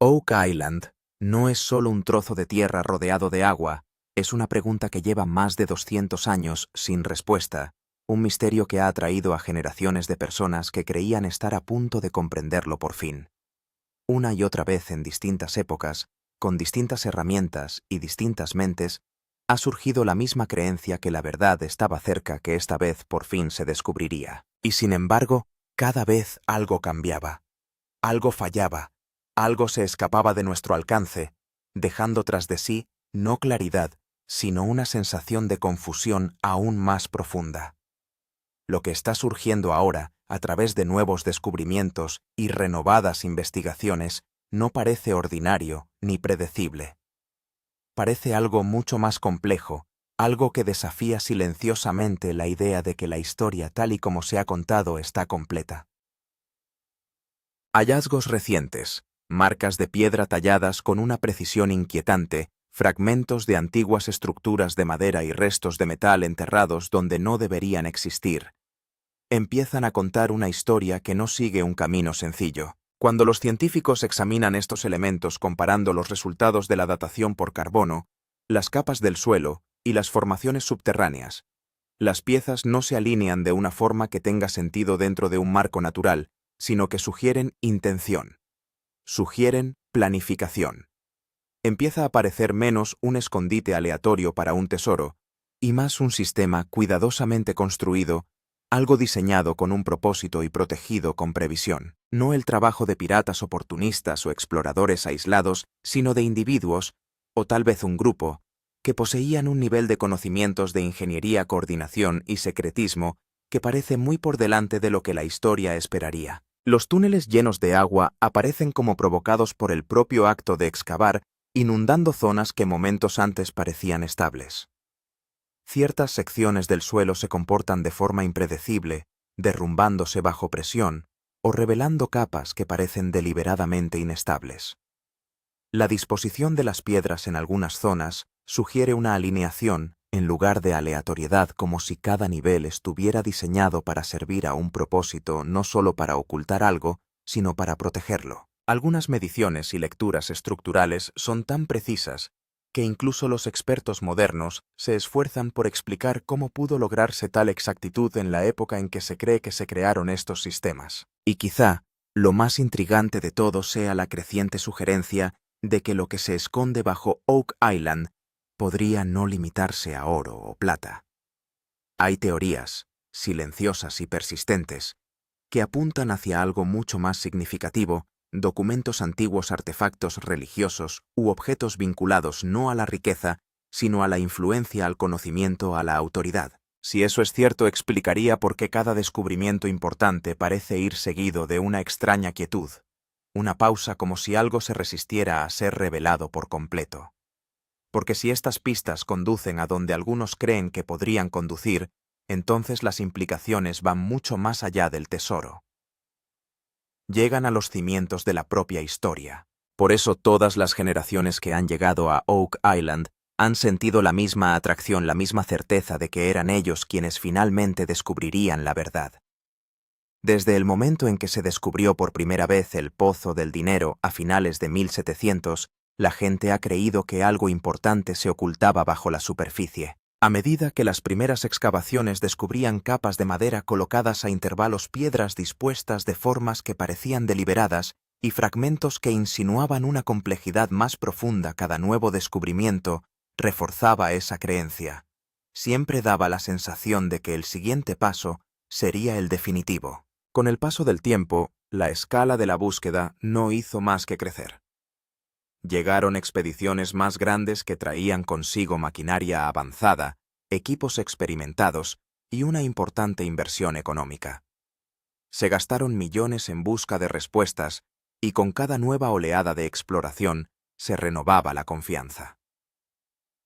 Oak Island no es solo un trozo de tierra rodeado de agua, es una pregunta que lleva más de 200 años sin respuesta, un misterio que ha atraído a generaciones de personas que creían estar a punto de comprenderlo por fin. Una y otra vez en distintas épocas, con distintas herramientas y distintas mentes, ha surgido la misma creencia que la verdad estaba cerca, que esta vez por fin se descubriría. Y sin embargo, cada vez algo cambiaba, algo fallaba, algo se escapaba de nuestro alcance, dejando tras de sí no claridad, sino una sensación de confusión aún más profunda. Lo que está surgiendo ahora, a través de nuevos descubrimientos y renovadas investigaciones, no parece ordinario ni predecible. Parece algo mucho más complejo, algo que desafía silenciosamente la idea de que la historia tal y como se ha contado está completa. Hallazgos recientes, marcas de piedra talladas con una precisión inquietante, fragmentos de antiguas estructuras de madera y restos de metal enterrados donde no deberían existir, empiezan a contar una historia que no sigue un camino sencillo. Cuando los científicos examinan estos elementos comparando los resultados de la datación por carbono, las capas del suelo y las formaciones subterráneas, las piezas no se alinean de una forma que tenga sentido dentro de un marco natural, sino que sugieren intención, sugieren planificación. Empieza a parecer menos un escondite aleatorio para un tesoro, y más un sistema cuidadosamente construido, algo diseñado con un propósito y protegido con previsión. No el trabajo de piratas oportunistas o exploradores aislados, sino de individuos, o tal vez un grupo, que poseían un nivel de conocimientos de ingeniería, coordinación y secretismo que parece muy por delante de lo que la historia esperaría. Los túneles llenos de agua aparecen como provocados por el propio acto de excavar, inundando zonas que momentos antes parecían estables. Ciertas secciones del suelo se comportan de forma impredecible, derrumbándose bajo presión o revelando capas que parecen deliberadamente inestables. La disposición de las piedras en algunas zonas sugiere una alineación en lugar de aleatoriedad, como si cada nivel estuviera diseñado para servir a un propósito, no solo para ocultar algo, sino para protegerlo. Algunas mediciones y lecturas estructurales son tan precisas que incluso los expertos modernos se esfuerzan por explicar cómo pudo lograrse tal exactitud en la época en que se cree que se crearon estos sistemas. Y quizá lo más intrigante de todo sea la creciente sugerencia de que lo que se esconde bajo Oak Island podría no limitarse a oro o plata. Hay teorías, silenciosas y persistentes, que apuntan hacia algo mucho más significativo: documentos antiguos, artefactos religiosos u objetos vinculados no a la riqueza, sino a la influencia, al conocimiento, a la autoridad. Si eso es cierto, explicaría por qué cada descubrimiento importante parece ir seguido de una extraña quietud, una pausa, como si algo se resistiera a ser revelado por completo. Porque si estas pistas conducen a donde algunos creen que podrían conducir, entonces las implicaciones van mucho más allá del tesoro. Llegan a los cimientos de la propia historia. Por eso todas las generaciones que han llegado a Oak Island han sentido la misma atracción, la misma certeza de que eran ellos quienes finalmente descubrirían la verdad. Desde el momento en que se descubrió por primera vez el Pozo del Dinero a finales de 1700, la gente ha creído que algo importante se ocultaba bajo la superficie. A medida que las primeras excavaciones descubrían capas de madera colocadas a intervalos, piedras dispuestas de formas que parecían deliberadas y fragmentos que insinuaban una complejidad más profunda, cada nuevo descubrimiento reforzaba esa creencia. Siempre daba la sensación de que el siguiente paso sería el definitivo. Con el paso del tiempo, la escala de la búsqueda no hizo más que crecer. Llegaron expediciones más grandes que traían consigo maquinaria avanzada, equipos experimentados y una importante inversión económica. Se gastaron millones en busca de respuestas y con cada nueva oleada de exploración se renovaba la confianza.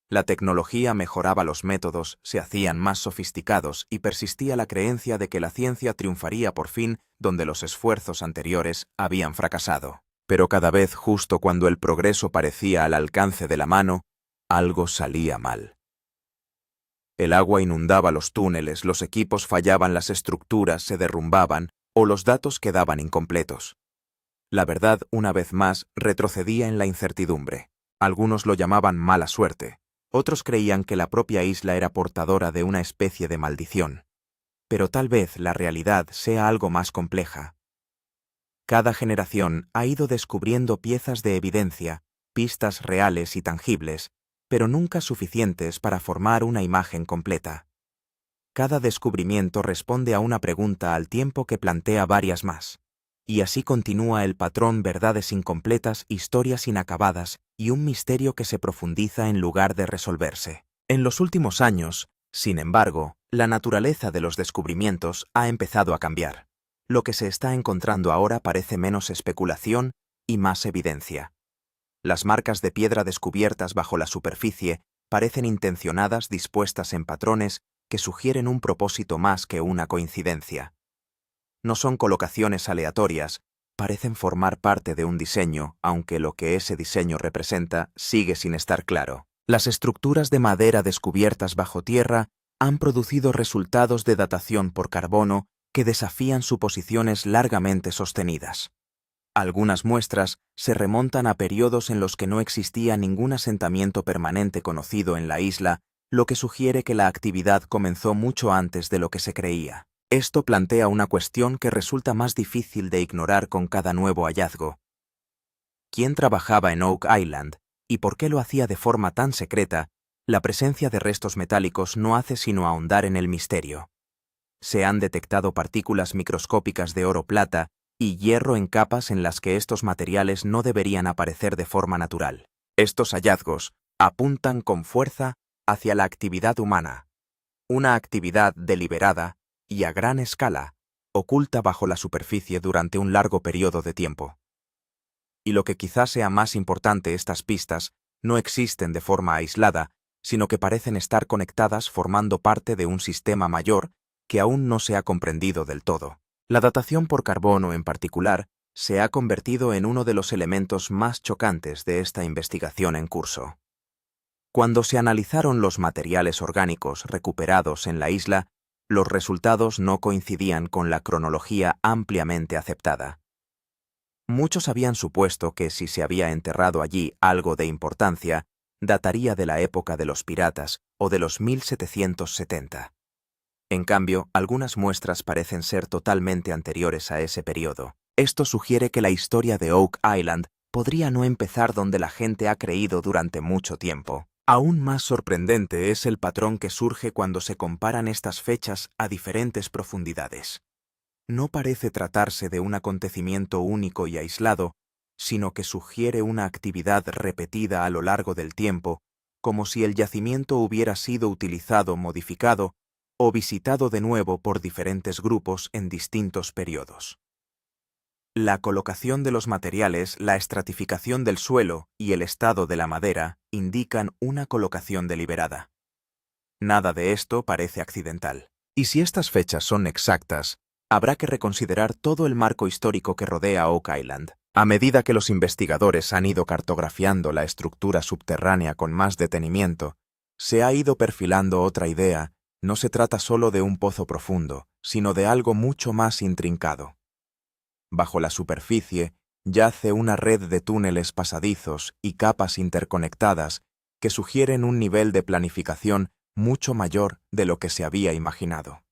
La tecnología mejoraba, los métodos se hacían más sofisticados y persistía la creencia de que la ciencia triunfaría por fin donde los esfuerzos anteriores habían fracasado. Pero cada vez, justo cuando el progreso parecía al alcance de la mano, algo salía mal. El agua inundaba los túneles, los equipos fallaban, las estructuras se derrumbaban o los datos quedaban incompletos. La verdad, una vez más, retrocedía en la incertidumbre. Algunos lo llamaban mala suerte. Otros creían que la propia isla era portadora de una especie de maldición. Pero tal vez la realidad sea algo más compleja. Cada generación ha ido descubriendo piezas de evidencia, pistas reales y tangibles, pero nunca suficientes para formar una imagen completa. Cada descubrimiento responde a una pregunta al tiempo que plantea varias más. Y así continúa el patrón: verdades incompletas, historias inacabadas y un misterio que se profundiza en lugar de resolverse. En los últimos años, sin embargo, la naturaleza de los descubrimientos ha empezado a cambiar. Lo que se está encontrando ahora parece menos especulación y más evidencia. Las marcas de piedra descubiertas bajo la superficie parecen intencionadas, dispuestas en patrones que sugieren un propósito más que una coincidencia. No son colocaciones aleatorias, parecen formar parte de un diseño, aunque lo que ese diseño representa sigue sin estar claro. Las estructuras de madera descubiertas bajo tierra han producido resultados de datación por carbono que desafían suposiciones largamente sostenidas. Algunas muestras se remontan a periodos en los que no existía ningún asentamiento permanente conocido en la isla, lo que sugiere que la actividad comenzó mucho antes de lo que se creía. Esto plantea una cuestión que resulta más difícil de ignorar con cada nuevo hallazgo. ¿Quién trabajaba en Oak Island y por qué lo hacía de forma tan secreta? La presencia de restos metálicos no hace sino ahondar en el misterio. Se han detectado partículas microscópicas de oro-plata y hierro en capas en las que estos materiales no deberían aparecer de forma natural. Estos hallazgos apuntan con fuerza hacia la actividad humana, una actividad deliberada y a gran escala, oculta bajo la superficie durante un largo periodo de tiempo. Y lo que quizás sea más importante, estas pistas no existen de forma aislada, sino que parecen estar conectadas formando parte de un sistema mayor que aún no se ha comprendido del todo. La datación por carbono, en particular, se ha convertido en uno de los elementos más chocantes de esta investigación en curso. Cuando se analizaron los materiales orgánicos recuperados en la isla, los resultados no coincidían con la cronología ampliamente aceptada. Muchos habían supuesto que si se había enterrado allí algo de importancia, dataría de la época de los piratas o de los 1770. En cambio, algunas muestras parecen ser totalmente anteriores a ese periodo. Esto sugiere que la historia de Oak Island podría no empezar donde la gente ha creído durante mucho tiempo. Aún más sorprendente es el patrón que surge cuando se comparan estas fechas a diferentes profundidades. No parece tratarse de un acontecimiento único y aislado, sino que sugiere una actividad repetida a lo largo del tiempo, como si el yacimiento hubiera sido utilizado, modificado o visitado de nuevo por diferentes grupos en distintos periodos. La colocación de los materiales, la estratificación del suelo y el estado de la madera indican una colocación deliberada. Nada de esto parece accidental. Y si estas fechas son exactas, habrá que reconsiderar todo el marco histórico que rodea Oak Island. A medida que los investigadores han ido cartografiando la estructura subterránea con más detenimiento, se ha ido perfilando otra idea. No se trata solo de un pozo profundo, sino de algo mucho más intrincado. Bajo la superficie yace una red de túneles pasadizos y capas interconectadas que sugieren un nivel de planificación mucho mayor de lo que se había imaginado.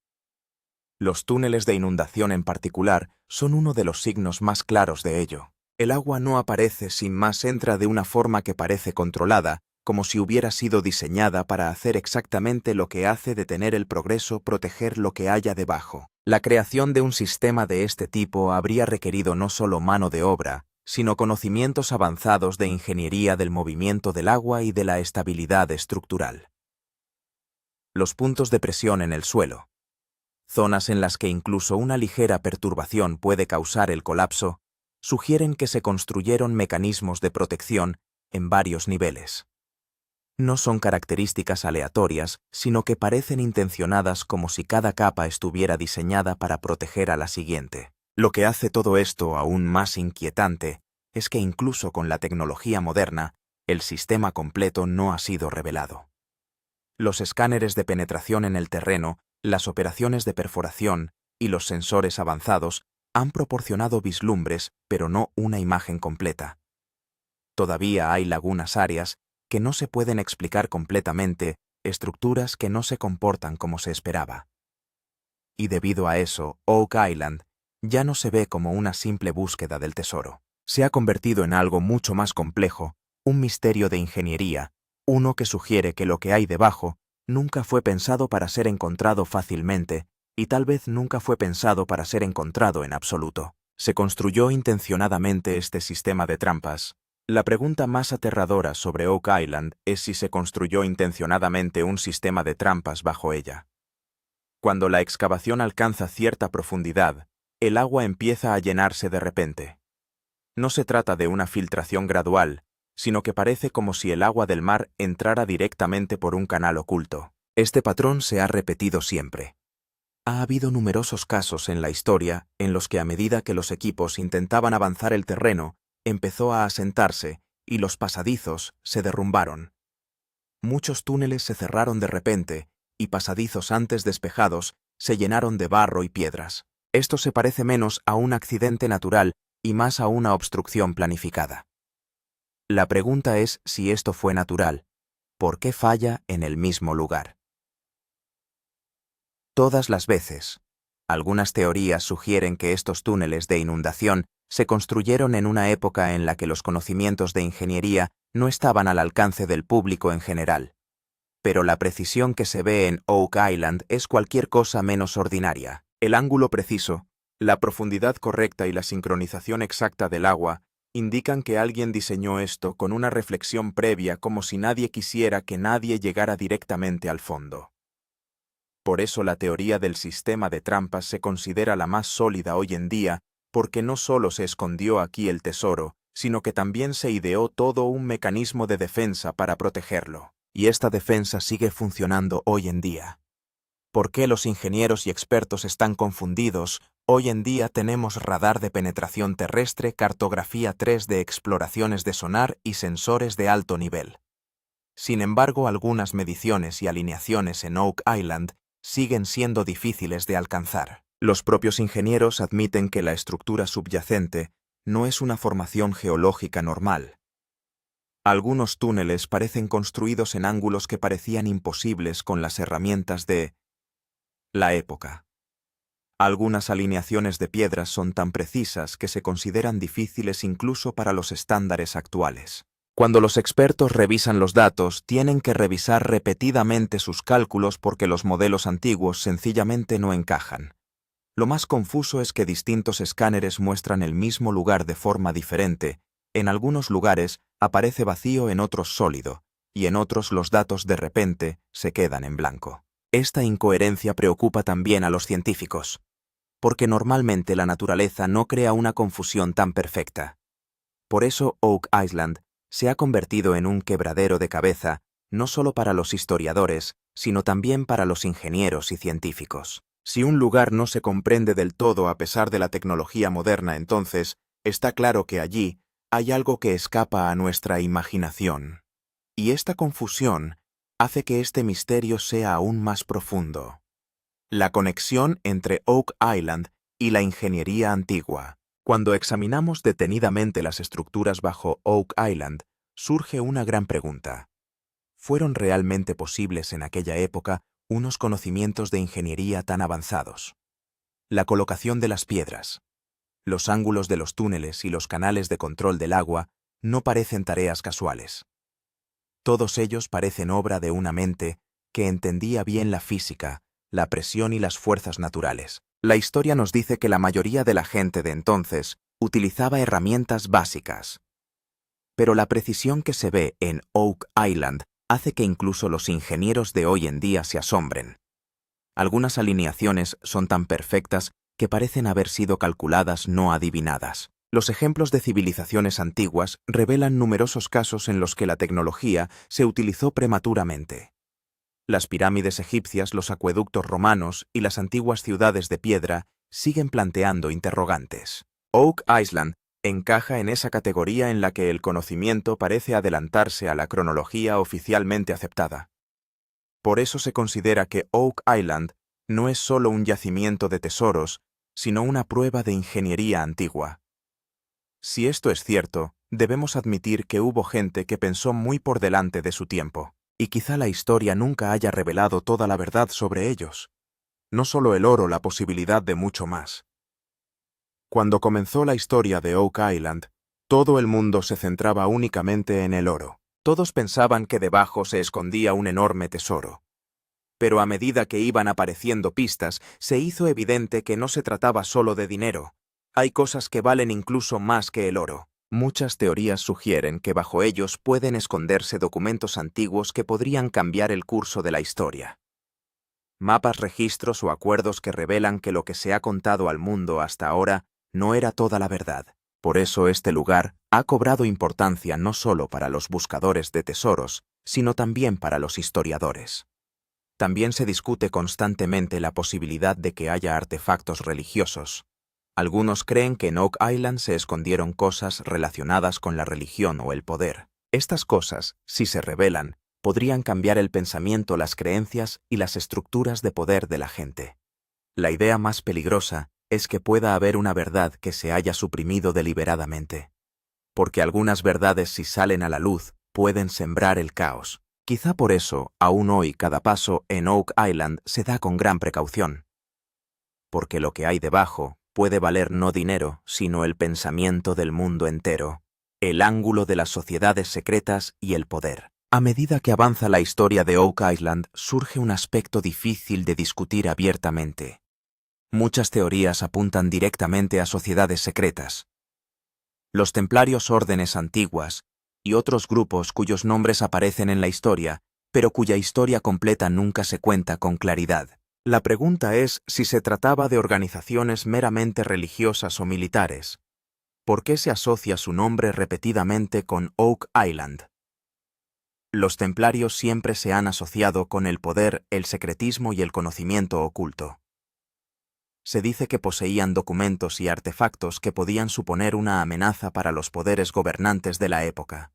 Los túneles de inundación en particular son uno de los signos más claros de ello. El agua no aparece sin más, entra de una forma que parece controlada, como si hubiera sido diseñada para hacer exactamente lo que hace: detener el progreso, proteger lo que haya debajo. La creación de un sistema de este tipo habría requerido no solo mano de obra, sino conocimientos avanzados de ingeniería del movimiento del agua y de la estabilidad estructural. Los puntos de presión en el suelo, zonas en las que incluso una ligera perturbación puede causar el colapso, sugieren que se construyeron mecanismos de protección en varios niveles. No son características aleatorias, sino que parecen intencionadas, como si cada capa estuviera diseñada para proteger a la siguiente. Lo que hace todo esto aún más inquietante es que incluso con la tecnología moderna, el sistema completo no ha sido revelado. Los escáneres de penetración en el terreno, las operaciones de perforación y los sensores avanzados han proporcionado vislumbres, pero no una imagen completa. Todavía hay lagunas áreas que no se pueden explicar completamente, estructuras que no se comportan como se esperaba. Y debido a eso, Oak Island ya no se ve como una simple búsqueda del tesoro. Se ha convertido en algo mucho más complejo, un misterio de ingeniería, uno que sugiere que lo que hay debajo nunca fue pensado para ser encontrado fácilmente y tal vez nunca fue pensado para ser encontrado en absoluto. ¿Se construyó intencionadamente este sistema de trampas? La pregunta más aterradora sobre Oak Island es si se construyó intencionadamente un sistema de trampas bajo ella. Cuando la excavación alcanza cierta profundidad, el agua empieza a llenarse de repente. No se trata de una filtración gradual, sino que parece como si el agua del mar entrara directamente por un canal oculto. Este patrón se ha repetido siempre. Ha habido numerosos casos en la historia en los que a medida que los equipos intentaban avanzar el terreno, empezó a asentarse y los pasadizos se derrumbaron. Muchos túneles se cerraron de repente y pasadizos antes despejados se llenaron de barro y piedras. Esto se parece menos a un accidente natural y más a una obstrucción planificada. La pregunta es si esto fue natural. ¿Por qué falla en el mismo lugar? Todas las veces. Algunas teorías sugieren que estos túneles de inundación se construyeron en una época en la que los conocimientos de ingeniería no estaban al alcance del público en general. Pero la precisión que se ve en Oak Island es cualquier cosa menos ordinaria. El ángulo preciso, la profundidad correcta y la sincronización exacta del agua indican que alguien diseñó esto con una reflexión previa como si nadie quisiera que nadie llegara directamente al fondo. Por eso la teoría del sistema de trampas se considera la más sólida hoy en día, porque no solo se escondió aquí el tesoro, sino que también se ideó todo un mecanismo de defensa para protegerlo. Y esta defensa sigue funcionando hoy en día. ¿Por qué los ingenieros y expertos están confundidos? Hoy en día tenemos radar de penetración terrestre, cartografía 3D, exploraciones de sonar y sensores de alto nivel. Sin embargo, algunas mediciones y alineaciones en Oak Island siguen siendo difíciles de alcanzar. Los propios ingenieros admiten que la estructura subyacente no es una formación geológica normal. Algunos túneles parecen construidos en ángulos que parecían imposibles con las herramientas de la época. Algunas alineaciones de piedras son tan precisas que se consideran difíciles incluso para los estándares actuales. Cuando los expertos revisan los datos, tienen que revisar repetidamente sus cálculos porque los modelos antiguos sencillamente no encajan. Lo más confuso es que distintos escáneres muestran el mismo lugar de forma diferente. En algunos lugares aparece vacío, en otros sólido, y en otros los datos de repente se quedan en blanco. Esta incoherencia preocupa también a los científicos, porque normalmente la naturaleza no crea una confusión tan perfecta. Por eso Oak Island se ha convertido en un quebradero de cabeza, no solo para los historiadores, sino también para los ingenieros y científicos. Si un lugar no se comprende del todo a pesar de la tecnología moderna, entonces está claro que allí hay algo que escapa a nuestra imaginación. Y esta confusión hace que este misterio sea aún más profundo. La conexión entre Oak Island y la ingeniería antigua. Cuando examinamos detenidamente las estructuras bajo Oak Island, surge una gran pregunta. ¿Fueron realmente posibles en aquella época unos conocimientos de ingeniería tan avanzados? La colocación de las piedras, los ángulos de los túneles y los canales de control del agua no parecen tareas casuales. Todos ellos parecen obra de una mente que entendía bien la física, la presión y las fuerzas naturales. La historia nos dice que la mayoría de la gente de entonces utilizaba herramientas básicas. Pero la precisión que se ve en Oak Island hace que incluso los ingenieros de hoy en día se asombren. Algunas alineaciones son tan perfectas que parecen haber sido calculadas, no adivinadas. Los ejemplos de civilizaciones antiguas revelan numerosos casos en los que la tecnología se utilizó prematuramente. Las pirámides egipcias, los acueductos romanos y las antiguas ciudades de piedra siguen planteando interrogantes. Oak Island encaja en esa categoría en la que el conocimiento parece adelantarse a la cronología oficialmente aceptada. Por eso se considera que Oak Island no es solo un yacimiento de tesoros, sino una prueba de ingeniería antigua. Si esto es cierto, debemos admitir que hubo gente que pensó muy por delante de su tiempo, y quizá la historia nunca haya revelado toda la verdad sobre ellos. No solo el oro, la posibilidad de mucho más. Cuando comenzó la historia de Oak Island, todo el mundo se centraba únicamente en el oro. Todos pensaban que debajo se escondía un enorme tesoro. Pero a medida que iban apareciendo pistas, se hizo evidente que no se trataba solo de dinero. Hay cosas que valen incluso más que el oro. Muchas teorías sugieren que bajo ellos pueden esconderse documentos antiguos que podrían cambiar el curso de la historia. Mapas, registros o acuerdos que revelan que lo que se ha contado al mundo hasta ahora no era toda la verdad. Por eso este lugar ha cobrado importancia no solo para los buscadores de tesoros, sino también para los historiadores. También se discute constantemente la posibilidad de que haya artefactos religiosos. Algunos creen que en Oak Island se escondieron cosas relacionadas con la religión o el poder. Estas cosas, si se revelan, podrían cambiar el pensamiento, las creencias y las estructuras de poder de la gente. La idea más peligrosa es que pueda haber una verdad que se haya suprimido deliberadamente. Porque algunas verdades, si salen a la luz, pueden sembrar el caos. Quizá por eso, aún hoy, cada paso en Oak Island se da con gran precaución. Porque lo que hay debajo puede valer no dinero, sino el pensamiento del mundo entero, el ángulo de las sociedades secretas y el poder. A medida que avanza la historia de Oak Island, surge un aspecto difícil de discutir abiertamente. Muchas teorías apuntan directamente a sociedades secretas. Los templarios, órdenes antiguas, y otros grupos cuyos nombres aparecen en la historia, pero cuya historia completa nunca se cuenta con claridad. La pregunta es si se trataba de organizaciones meramente religiosas o militares. ¿Por qué se asocia su nombre repetidamente con Oak Island? Los templarios siempre se han asociado con el poder, el secretismo y el conocimiento oculto. Se dice que poseían documentos y artefactos que podían suponer una amenaza para los poderes gobernantes de la época.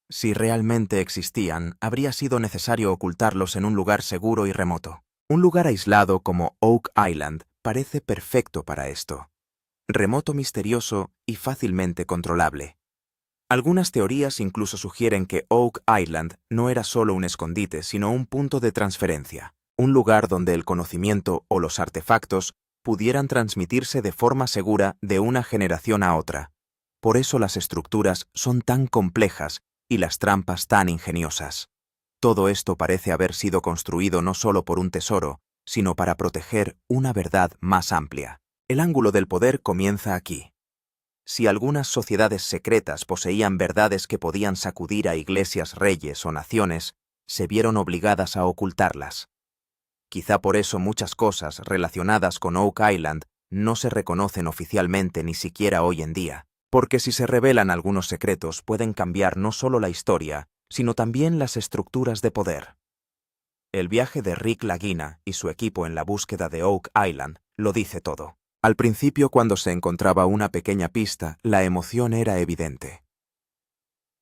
Si realmente existían, habría sido necesario ocultarlos en un lugar seguro y remoto. Un lugar aislado como Oak Island parece perfecto para esto. Remoto, misterioso y fácilmente controlable. Algunas teorías incluso sugieren que Oak Island no era solo un escondite, sino un punto de transferencia. Un lugar donde el conocimiento o los artefactos pudieran transmitirse de forma segura de una generación a otra. Por eso las estructuras son tan complejas y las trampas tan ingeniosas. Todo esto parece haber sido construido no solo por un tesoro, sino para proteger una verdad más amplia. El ángulo del poder comienza aquí. Si algunas sociedades secretas poseían verdades que podían sacudir a iglesias, reyes o naciones, se vieron obligadas a ocultarlas. Quizá por eso muchas cosas relacionadas con Oak Island no se reconocen oficialmente ni siquiera hoy en día, porque si se revelan algunos secretos pueden cambiar no solo la historia, sino también las estructuras de poder. El viaje de Rick Lagina y su equipo en la búsqueda de Oak Island lo dice todo. Al principio, cuando se encontraba una pequeña pista, la emoción era evidente.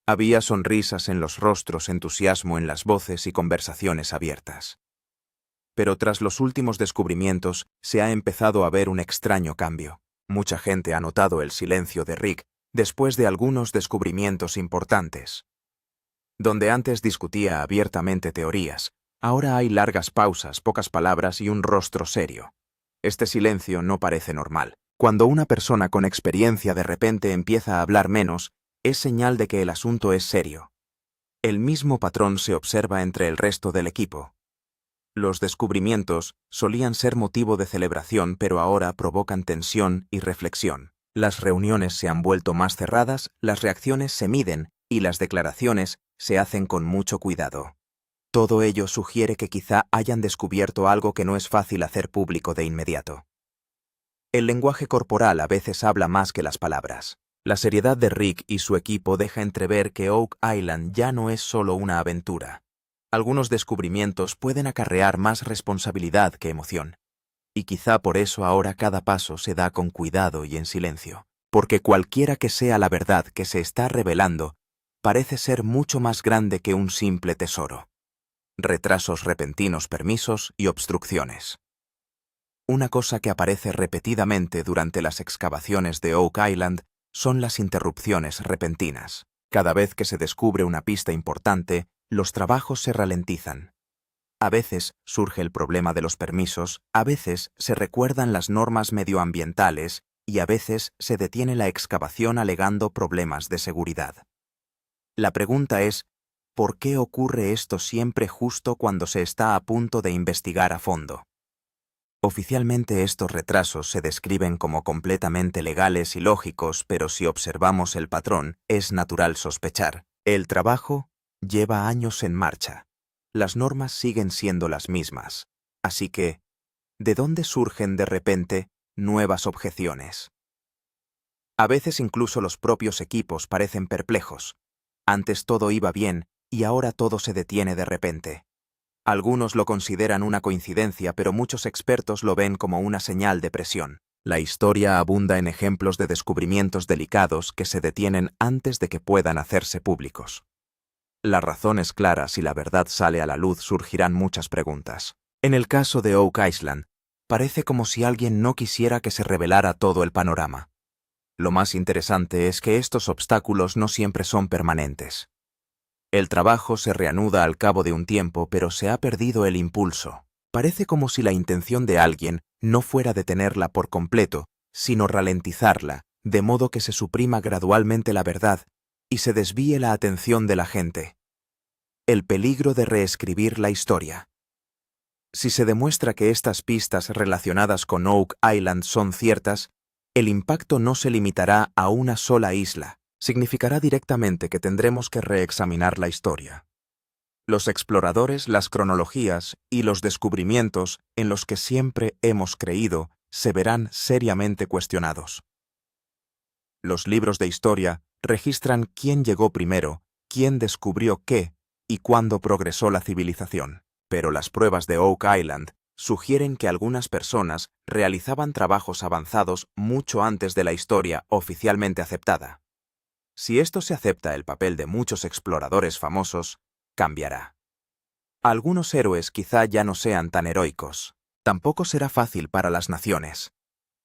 Había sonrisas en los rostros, entusiasmo en las voces y conversaciones abiertas. Pero tras los últimos descubrimientos se ha empezado a ver un extraño cambio. Mucha gente ha notado el silencio de Rick después de algunos descubrimientos importantes. Donde antes discutía abiertamente teorías, ahora hay largas pausas, pocas palabras y un rostro serio. Este silencio no parece normal. Cuando una persona con experiencia de repente empieza a hablar menos, es señal de que el asunto es serio. El mismo patrón se observa entre el resto del equipo. Los descubrimientos solían ser motivo de celebración, pero ahora provocan tensión y reflexión. Las reuniones se han vuelto más cerradas, las reacciones se miden y las declaraciones se hacen con mucho cuidado. Todo ello sugiere que quizá hayan descubierto algo que no es fácil hacer público de inmediato. El lenguaje corporal a veces habla más que las palabras. La seriedad de Rick y su equipo deja entrever que Oak Island ya no es solo una aventura. Algunos descubrimientos pueden acarrear más responsabilidad que emoción. Y quizá por eso ahora cada paso se da con cuidado y en silencio. Porque cualquiera que sea la verdad que se está revelando, parece ser mucho más grande que un simple tesoro. Retrasos repentinos, permisos y obstrucciones. Una cosa que aparece repetidamente durante las excavaciones de Oak Island son las interrupciones repentinas. Cada vez que se descubre una pista importante, los trabajos se ralentizan. A veces surge el problema de los permisos, a veces se recuerdan las normas medioambientales y a veces se detiene la excavación alegando problemas de seguridad. La pregunta es, ¿por qué ocurre esto siempre justo cuando se está a punto de investigar a fondo? Oficialmente estos retrasos se describen como completamente legales y lógicos, pero si observamos el patrón, es natural sospechar. El trabajo lleva años en marcha. Las normas siguen siendo las mismas. Así que, ¿de dónde surgen de repente nuevas objeciones? A veces incluso los propios equipos parecen perplejos. Antes todo iba bien y ahora todo se detiene de repente. Algunos lo consideran una coincidencia, pero muchos expertos lo ven como una señal de presión. La historia abunda en ejemplos de descubrimientos delicados que se detienen antes de que puedan hacerse públicos. Las razones claras y la verdad sale a la luz surgirán muchas preguntas. En el caso de Oak Island, parece como si alguien no quisiera que se revelara todo el panorama. Lo más interesante es que estos obstáculos no siempre son permanentes. El trabajo se reanuda al cabo de un tiempo, pero se ha perdido el impulso. Parece como si la intención de alguien no fuera detenerla por completo, sino ralentizarla, de modo que se suprima gradualmente la verdad y se desvíe la atención de la gente. El peligro de reescribir la historia. Si se demuestra que estas pistas relacionadas con Oak Island son ciertas, el impacto no se limitará a una sola isla. Significará directamente que tendremos que reexaminar la historia. Los exploradores, las cronologías y los descubrimientos en los que siempre hemos creído se verán seriamente cuestionados. Los libros de historia registran quién llegó primero, quién descubrió qué y cuándo progresó la civilización. Pero las pruebas de Oak Island sugieren que algunas personas realizaban trabajos avanzados mucho antes de la historia oficialmente aceptada. Si esto se acepta, el papel de muchos exploradores famosos cambiará. Algunos héroes quizá ya no sean tan heroicos. Tampoco será fácil para las naciones.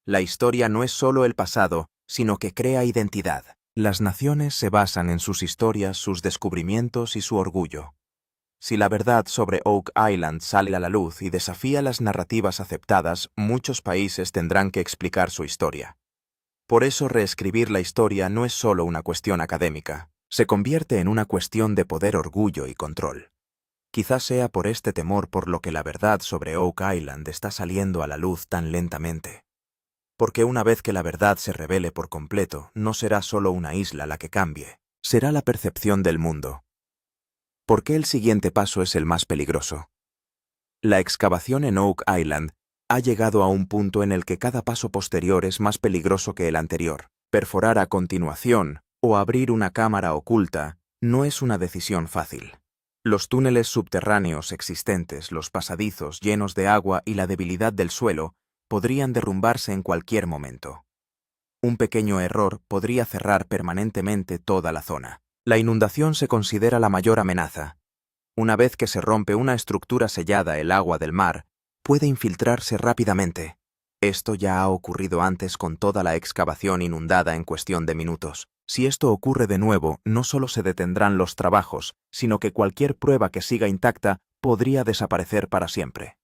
La historia no es solo el pasado, sino que crea identidad. Las naciones se basan en sus historias, sus descubrimientos y su orgullo. Si la verdad sobre Oak Island sale a la luz y desafía las narrativas aceptadas, muchos países tendrán que explicar su historia. Por eso reescribir la historia no es solo una cuestión académica, se convierte en una cuestión de poder, orgullo y control. Quizás sea por este temor por lo que la verdad sobre Oak Island está saliendo a la luz tan lentamente. Porque una vez que la verdad se revele por completo, no será solo una isla la que cambie, será la percepción del mundo. ¿Por qué el siguiente paso es el más peligroso? La excavación en Oak Island ha llegado a un punto en el que cada paso posterior es más peligroso que el anterior. Perforar a continuación o abrir una cámara oculta no es una decisión fácil. Los túneles subterráneos existentes, los pasadizos llenos de agua y la debilidad del suelo podrían derrumbarse en cualquier momento. Un pequeño error podría cerrar permanentemente toda la zona. La inundación se considera la mayor amenaza. Una vez que se rompe una estructura sellada, el agua del mar puede infiltrarse rápidamente. Esto ya ha ocurrido antes con toda la excavación inundada en cuestión de minutos. Si esto ocurre de nuevo, no solo se detendrán los trabajos, sino que cualquier prueba que siga intacta podría desaparecer para siempre.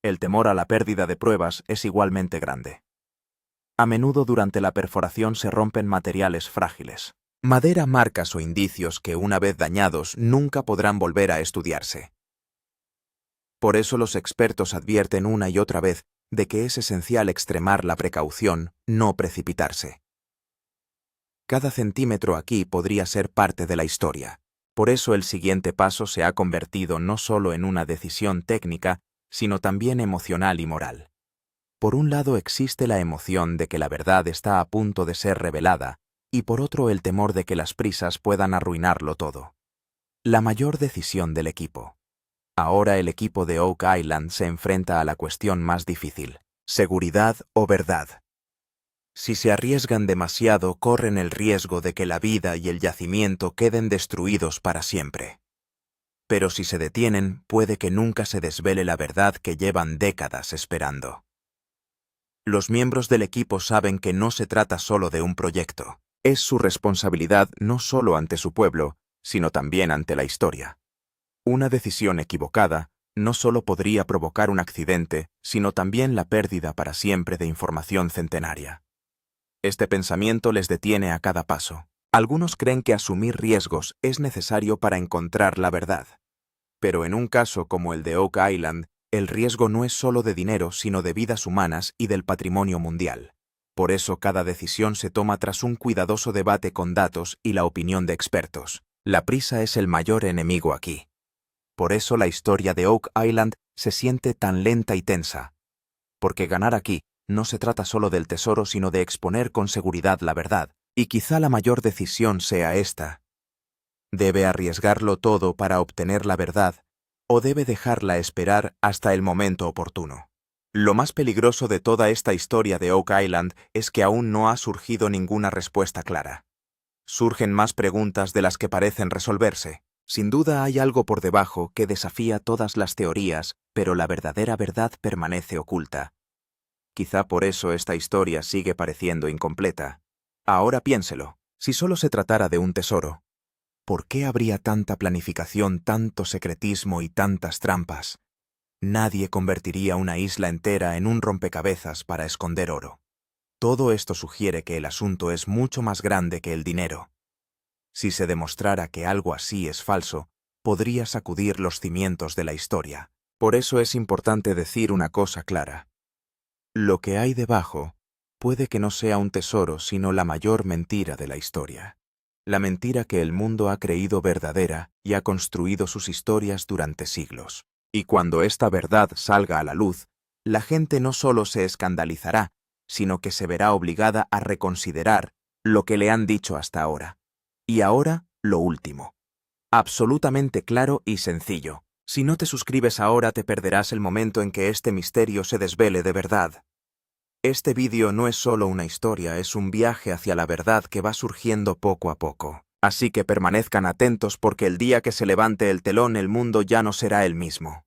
El temor a la pérdida de pruebas es igualmente grande. A menudo durante la perforación se rompen materiales frágiles. Madera, marcas o indicios que, una vez dañados, nunca podrán volver a estudiarse. Por eso los expertos advierten una y otra vez de que es esencial extremar la precaución, no precipitarse. Cada centímetro aquí podría ser parte de la historia. Por eso el siguiente paso se ha convertido no solo en una decisión técnica, sino también emocional y moral. Por un lado existe la emoción de que la verdad está a punto de ser revelada, y por otro el temor de que las prisas puedan arruinarlo todo. La mayor decisión del equipo. Ahora el equipo de Oak Island se enfrenta a la cuestión más difícil: seguridad o verdad. Si se arriesgan demasiado, corren el riesgo de que la vida y el yacimiento queden destruidos para siempre. Pero si se detienen, puede que nunca se desvele la verdad que llevan décadas esperando. Los miembros del equipo saben que no se trata solo de un proyecto. Es su responsabilidad no solo ante su pueblo, sino también ante la historia. Una decisión equivocada no solo podría provocar un accidente, sino también la pérdida para siempre de información centenaria. Este pensamiento les detiene a cada paso. Algunos creen que asumir riesgos es necesario para encontrar la verdad. Pero en un caso como el de Oak Island, el riesgo no es solo de dinero, sino de vidas humanas y del patrimonio mundial. Por eso cada decisión se toma tras un cuidadoso debate con datos y la opinión de expertos. La prisa es el mayor enemigo aquí. Por eso la historia de Oak Island se siente tan lenta y tensa. Porque ganar aquí no se trata solo del tesoro, sino de exponer con seguridad la verdad. Y quizá la mayor decisión sea esta. ¿Debe arriesgarlo todo para obtener la verdad o debe dejarla esperar hasta el momento oportuno? Lo más peligroso de toda esta historia de Oak Island es que aún no ha surgido ninguna respuesta clara. Surgen más preguntas de las que parecen resolverse. Sin duda hay algo por debajo que desafía todas las teorías, pero la verdadera verdad permanece oculta. Quizá por eso esta historia sigue pareciendo incompleta. Ahora piénselo, si solo se tratara de un tesoro, ¿por qué habría tanta planificación, tanto secretismo y tantas trampas? Nadie convertiría una isla entera en un rompecabezas para esconder oro. Todo esto sugiere que el asunto es mucho más grande que el dinero. Si se demostrara que algo así es falso, podría sacudir los cimientos de la historia. Por eso es importante decir una cosa clara. Lo que hay debajo puede que no sea un tesoro, sino la mayor mentira de la historia. La mentira que el mundo ha creído verdadera y ha construido sus historias durante siglos. Y cuando esta verdad salga a la luz, la gente no solo se escandalizará, sino que se verá obligada a reconsiderar lo que le han dicho hasta ahora. Y ahora, lo último. Absolutamente claro y sencillo. Si no te suscribes ahora, te perderás el momento en que este misterio se desvele de verdad. Este vídeo no es solo una historia, es un viaje hacia la verdad que va surgiendo poco a poco. Así que permanezcan atentos porque el día que se levante el telón el mundo ya no será el mismo.